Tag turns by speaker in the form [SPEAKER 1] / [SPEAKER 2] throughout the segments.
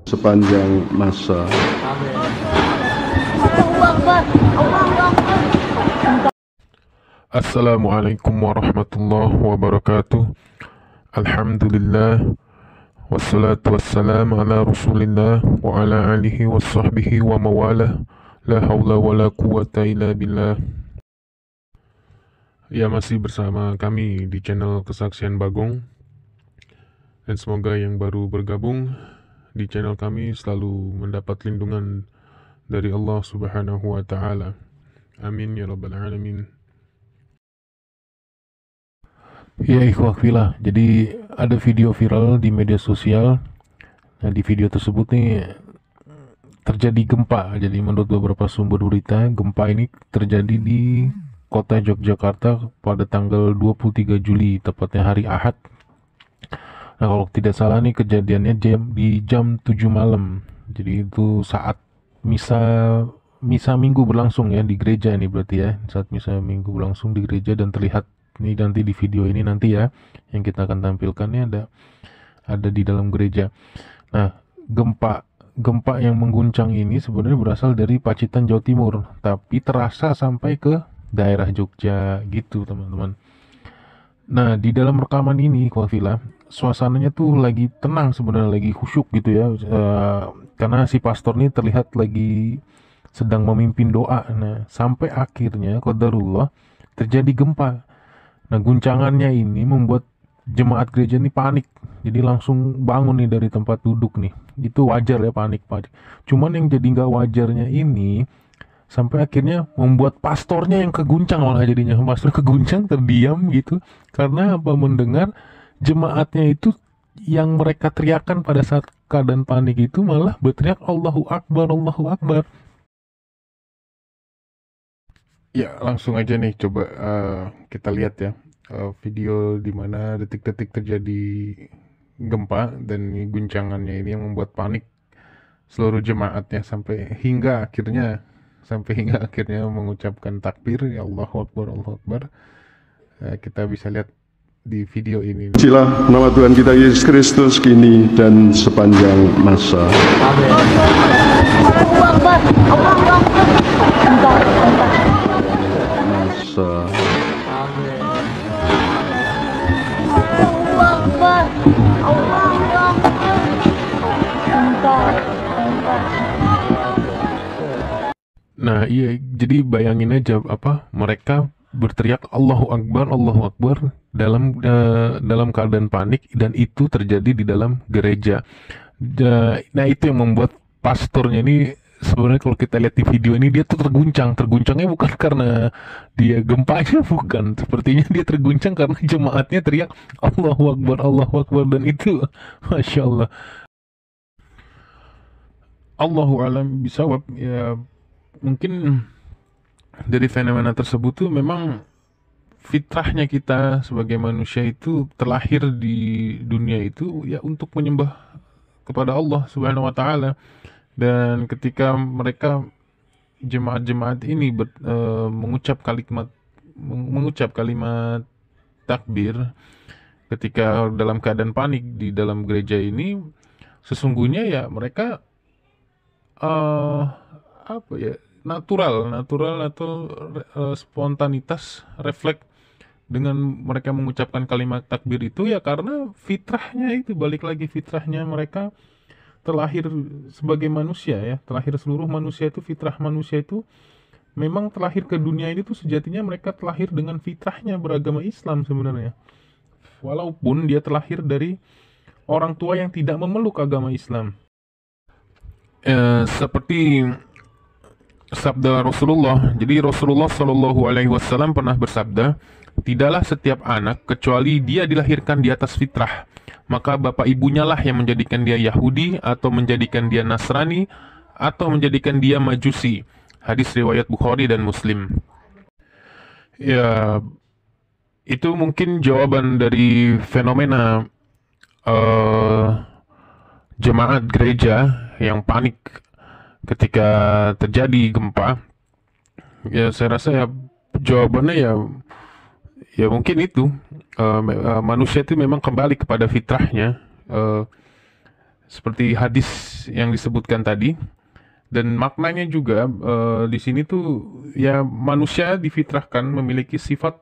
[SPEAKER 1] sepanjang masa.
[SPEAKER 2] Assalamualaikum warahmatullahi wabarakatuh. Alhamdulillah. Wassalatu wassalamu ala rasulillah wa ala alihi wa sahbihi wa mawalah. La hawla wa la quwata illa billah. Ya, masih bersama kami di channel Kesaksian Bagong. Dan semoga yang baru bergabung di channel kami selalu mendapat lindungan dari Allah Subhanahu wa Ta'ala. Amin ya Rabbal Alamin. Ya ikhwah fillah, jadi ada video viral di media sosial. Nah, di video tersebut nih terjadi gempa. Jadi menurut beberapa sumber berita, gempa ini terjadi di kota Yogyakarta pada tanggal 23 Juli, tepatnya hari Ahad. Nah, kalau tidak salah nih kejadiannya di jam 7 malam. Jadi itu saat misa minggu berlangsung ya di gereja ini berarti ya. Saat misa minggu berlangsung di gereja, dan terlihat ini nanti di video ini nanti ya yang kita akan tampilkan ini ada di dalam gereja. Nah, gempa yang mengguncang ini sebenarnya berasal dari Pacitan, Jawa Timur, tapi terasa sampai ke daerah Jogja gitu teman-teman. Nah, di dalam rekaman ini Wafila, suasananya tuh lagi tenang sebenarnya, lagi khusyuk gitu ya. Karena si pastor ini terlihat lagi sedang memimpin doa. Nah, sampai akhirnya qadarullah terjadi gempa. Nah, guncangannya ini membuat jemaat gereja ini panik. Jadi langsung bangun nih dari tempat duduk nih. Itu wajar ya, panik. Cuman yang jadi nggak wajarnya ini sampai akhirnya membuat pastornya yang keguncang, malah jadinya pastor keguncang, terdiam gitu. Karena apa? Mendengar jemaatnya itu yang mereka teriakan pada saat keadaan panik itu malah berteriak Allahu Akbar, Allahu Akbar. Ya, langsung aja nih coba kita lihat ya video di mana detik-detik terjadi gempa dan guncangannya ini yang membuat panik seluruh jemaatnya sampai hingga akhirnya mengucapkan takbir ya Allahu Akbar, Allahu Akbar. Kita bisa lihat di video ini.
[SPEAKER 1] Silah nama Tuhan kita Yesus Kristus kini dan sepanjang masa.
[SPEAKER 3] Amin.
[SPEAKER 1] Masa.
[SPEAKER 2] Nah, iya, jadi bayangin aja apa mereka berteriak Allahu Akbar dalam keadaan panik, dan itu terjadi di dalam gereja. Nah, itu yang membuat pastornya ini sebenarnya kalau kita lihat di video ini dia tuh terguncangnya bukan karena dia gempanya, bukan, sepertinya dia terguncang karena jemaatnya teriak Allahu Akbar, dan itu Masya Allah. Allahu alam bisawab. Ya, mungkin dari fenomena tersebut tuh memang fitrahnya kita sebagai manusia itu terlahir di dunia itu ya untuk menyembah kepada Allah Subhanahu wa Ta'ala. Dan ketika mereka jemaat-jemaat ini mengucap kalimat takbir ketika dalam keadaan panik di dalam gereja ini, sesungguhnya ya mereka apa ya, natural atau spontanitas refleks dengan mereka mengucapkan kalimat takbir itu ya karena fitrahnya itu, balik lagi fitrahnya mereka terlahir sebagai manusia ya, terlahir seluruh manusia itu, fitrah manusia itu memang terlahir ke dunia ini tuh sejatinya mereka terlahir dengan fitrahnya beragama Islam sebenarnya, walaupun dia terlahir dari orang tua yang tidak memeluk agama Islam. Seperti sabda Rasulullah. Jadi Rasulullah Shallallahu Alaihi Wasallam pernah bersabda, tidaklah setiap anak kecuali dia dilahirkan di atas fitrah, maka bapak ibunya lah yang menjadikan dia Yahudi atau menjadikan dia Nasrani atau menjadikan dia Majusi. Hadis riwayat Bukhari dan Muslim. Ya, itu mungkin jawaban dari fenomena jemaat gereja yang panik ketika terjadi gempa. Ya, saya rasa ya jawabannya ya mungkin itu manusia itu memang kembali kepada fitrahnya, seperti hadis yang disebutkan tadi. Dan maknanya juga di sini tuh ya manusia difitrahkan memiliki sifat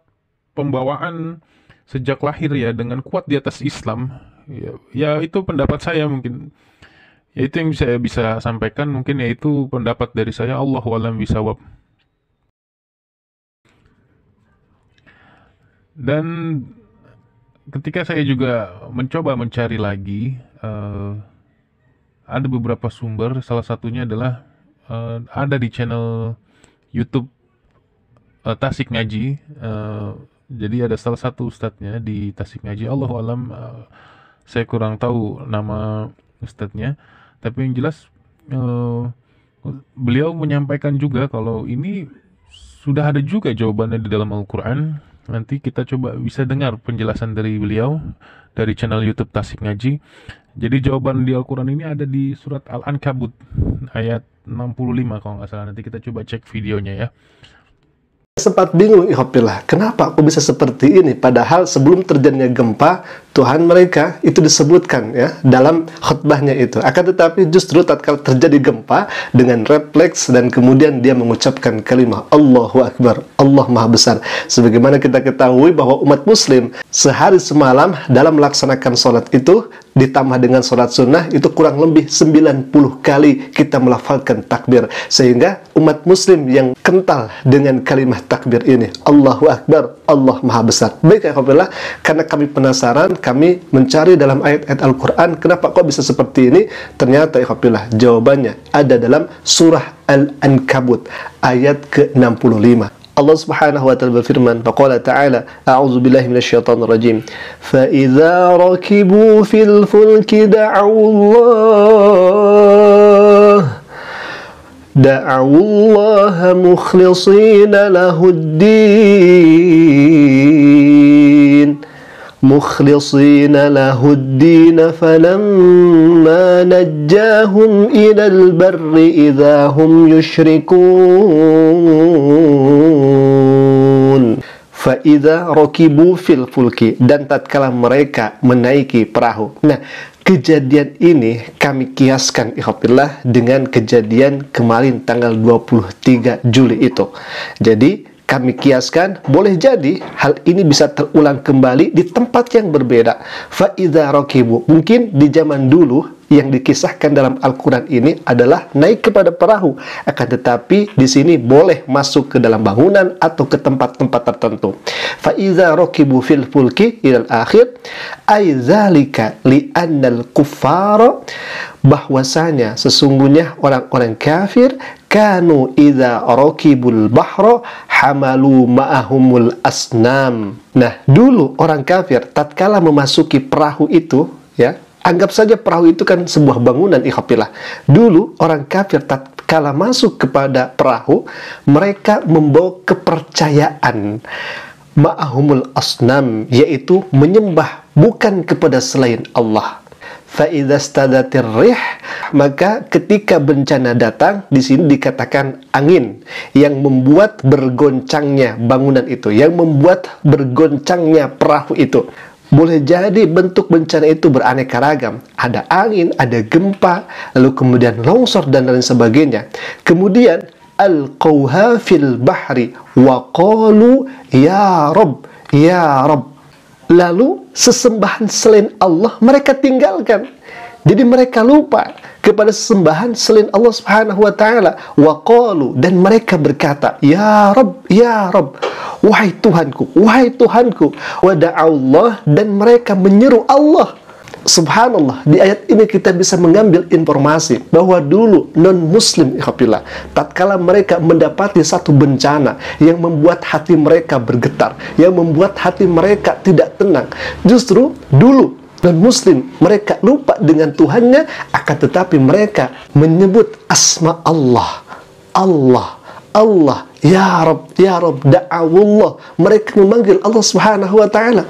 [SPEAKER 2] pembawaan sejak lahir ya dengan kuat di atas Islam. Ya itu pendapat saya mungkin. Ya itu yang saya bisa sampaikan mungkin, yaitu pendapat dari saya. Allahu a'lam bishawab. Dan ketika saya juga mencoba mencari lagi, ada beberapa sumber, salah satunya adalah ada di channel YouTube Tasik Ngaji. Jadi ada salah satu ustadznya di Tasik Ngaji. Allahu alam, saya kurang tahu nama ustadznya, tapi yang jelas beliau menyampaikan juga kalau ini sudah ada juga jawabannya di dalam Al-Quran. Nanti kita coba bisa dengar penjelasan dari beliau dari channel YouTube Tasik Ngaji. Jadi jawaban di Al-Quran ini ada di surat Al-Ankabut ayat 65 kalau nggak salah. Nanti kita coba cek videonya ya.
[SPEAKER 3] Sempat bingung, ikhwafillah, kenapa aku bisa seperti ini? Padahal sebelum terjadinya gempa, Tuhan mereka itu disebutkan ya dalam khutbahnya itu. Akan tetapi justru tatkala terjadi gempa, dengan refleks dan kemudian dia mengucapkan kalimat Allahu Akbar, Allah Maha Besar. Sebagaimana kita ketahui bahwa umat muslim sehari semalam dalam melaksanakan sholat itu ditambah dengan sholat sunnah itu kurang lebih 90 kali kita melafalkan takbir, sehingga umat muslim yang kental dengan kalimat takbir ini, Allahu Akbar, Allah Maha Besar. Baik ya kafilah, karena kami penasaran, kami mencari dalam ayat-ayat Al-Quran kenapa kok bisa seperti ini. Ternyata ya kafilah, jawabannya ada dalam surah Al-Ankabut ayat ke-65. Allah Subhanahu wa ta'ala berfirman, faqala ta'ala, a'udzu billahi minasyaitonir rajim, fa idza rakibu fil fulki da'u Allah mukhlishina lahuddin falamma najjahum ilal barri idza hum yushrikun. Fa idza rakibu fil fulki, dan tatkala mereka menaiki perahu. Nah, kejadian ini kami kiaskan ikhwafillah dengan kejadian kemarin tanggal 23 Juli itu. Jadi kami kiaskan, boleh jadi hal ini bisa terulang kembali di tempat yang berbeda. Fa idza rakibu, mungkin di zaman dulu yang dikisahkan dalam Al-Quran ini adalah naik kepada perahu, akan tetapi di sini boleh masuk ke dalam bangunan atau ke tempat-tempat tertentu. Fa idza rakibu fil fulki ilal akhir, ay zalika li annal kuffara, bahwasanya sesungguhnya orang-orang kafir kanu idza rakibul bahra hamalu ma'ahumul asnam. Nah, dulu orang kafir tatkala memasuki perahu itu ya, anggap saja perahu itu kan sebuah bangunan ikhwafillah. Dulu orang kafir tatkala masuk kepada perahu, mereka membawa kepercayaan ma'ahumul asnam, yaitu menyembah bukan kepada selain Allah. Fa'idha stadatir rih, maka ketika bencana datang, di sini dikatakan angin yang membuat bergoncangnya bangunan itu, yang membuat bergoncangnya perahu itu. Boleh jadi bentuk bencana itu beraneka ragam. Ada angin, ada gempa, lalu kemudian longsor dan lain sebagainya. Kemudian alqauha fil bahri wa qalu ya Rabb, ya Rabb. Lalu sesembahan selain Allah mereka tinggalkan. Jadi mereka lupa kepada sesembahan selain Allah Subhanahu wa ta'ala. Wa qalu, dan mereka berkata, ya Rabb, ya Rabb, wahai Tuhanku, wahai Tuhanku. Wa da'allah, dan mereka menyeru Allah. Subhanallah, di ayat ini kita bisa mengambil informasi bahwa dulu non-muslim ikhwafillah, tatkala mereka mendapati satu bencana yang membuat hati mereka bergetar, yang membuat hati mereka tidak tenang, justru dulu non-muslim mereka lupa dengan Tuhannya, akan tetapi mereka menyebut asma Allah, Allah, Allah, ya Rabb, ya Rabb, da'awullah. Mereka memanggil Allah Subhanahu wa ta'ala.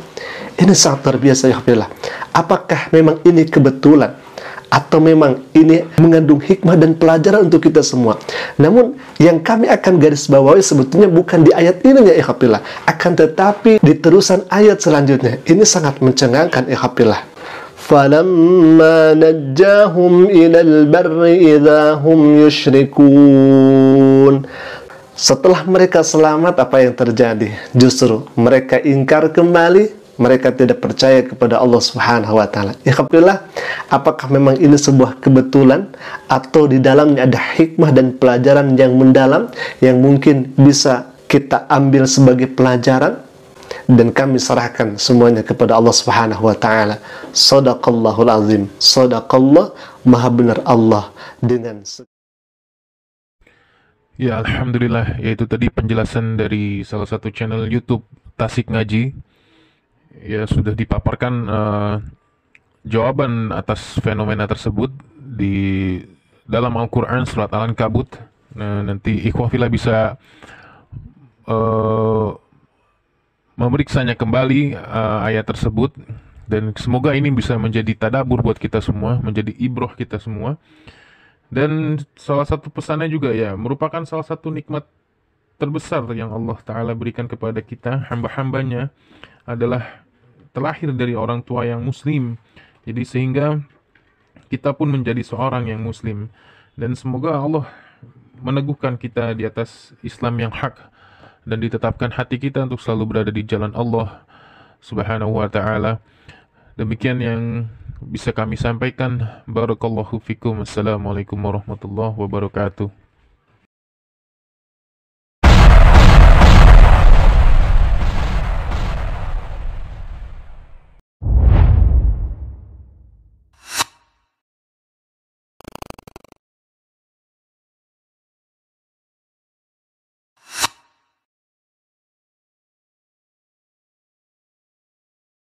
[SPEAKER 3] Ini sangat luar biasa ya Allah. Apakah memang ini kebetulan atau memang ini mengandung hikmah dan pelajaran untuk kita semua? Namun yang kami akan garis bawahi sebetulnya bukan di ayat ini ya Allah, akan tetapi di terusan ayat selanjutnya. Ini sangat mencengangkan ya Allah. falamma najjahum ilal barri idza hum yusyrikun. Setelah mereka selamat, apa yang terjadi? Justru mereka ingkar kembali, mereka tidak percaya kepada Allah Subhanahu wa taala. Ikhwillah, apakah memang ini sebuah kebetulan atau di dalamnya ada hikmah dan pelajaran yang mendalam yang mungkin bisa kita ambil sebagai pelajaran? Dan kami serahkan semuanya kepada Allah Subhanahu wa taala. Shadaqallahul azim. Shadaqallah, maha benar Allah dengan
[SPEAKER 2] Ya, alhamdulillah, yaitu tadi penjelasan dari salah satu channel YouTube Tasik Ngaji. Ya, sudah dipaparkan jawaban atas fenomena tersebut di dalam Al-Quran surat Al-Ankabut. Nah, nanti ikhwah fillah bisa memeriksanya kembali ayat tersebut, dan semoga ini bisa menjadi tadabur buat kita semua, menjadi ibroh kita semua. Dan salah satu pesannya juga ya, merupakan salah satu nikmat terbesar yang Allah Ta'ala berikan kepada kita, hamba-hambanya, adalah terlahir dari orang tua yang muslim. Jadi sehingga kita pun menjadi seorang yang muslim. Dan semoga Allah meneguhkan kita di atas Islam yang hak, dan ditetapkan hati kita untuk selalu berada di jalan Allah Subhanahu wa Ta'ala. Demikian yang bisa kami sampaikan. Barakallahu fikum. Assalamualaikum warahmatullahi wabarakatuh.